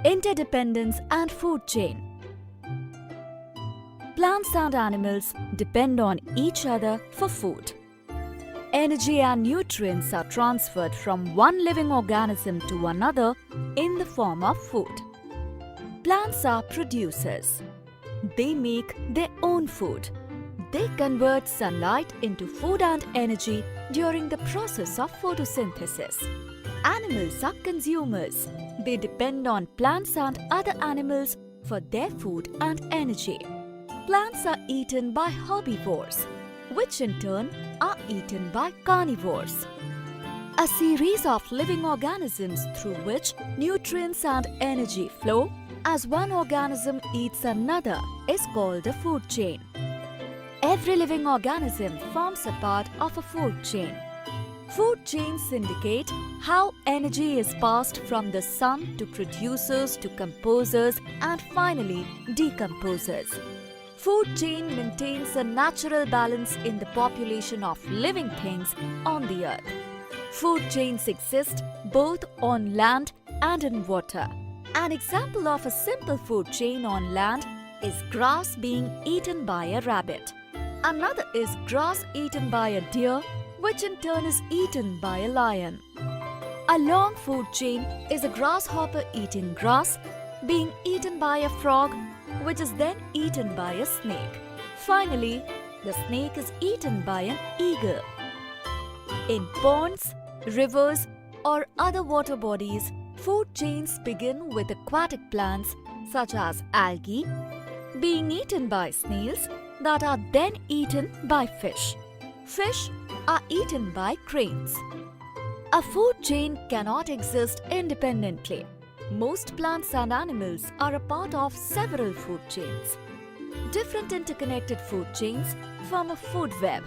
Interdependence and food chain. Plants and animals depend on each other for food. Energy and nutrients are transferred from one living organism to another in the form of food. Plants are producers. They make their own food. They convert sunlight into food and energy during the process of photosynthesis. Animals are consumers. They depend on plants and other animals for their food and energy. Plants are eaten by herbivores, which in turn are eaten by carnivores. A series of living organisms through which nutrients and energy flow as one organism eats another is called a food chain. Every living organism forms a part of a food chain. Food chains indicate how energy is passed from the sun to producers to composers and finally decomposers. Food chain maintains a natural balance in the population of living things on the earth. Food chains exist both on land and in water. An example of a simple food chain on land is grass being eaten by a rabbit. Another is grass eaten by a deer, which in turn is eaten by a lion. A long food chain is a grasshopper eating grass, being eaten by a frog, which is then eaten by a snake. Finally, the snake is eaten by an eagle. In ponds, rivers, or other water bodies, food chains begin with aquatic plants such as algae, being eaten by snails that are then eaten by fish. Fish are eaten by cranes. A food chain cannot exist independently. Most plants and animals are a part of several food chains. Different interconnected food chains form a food web.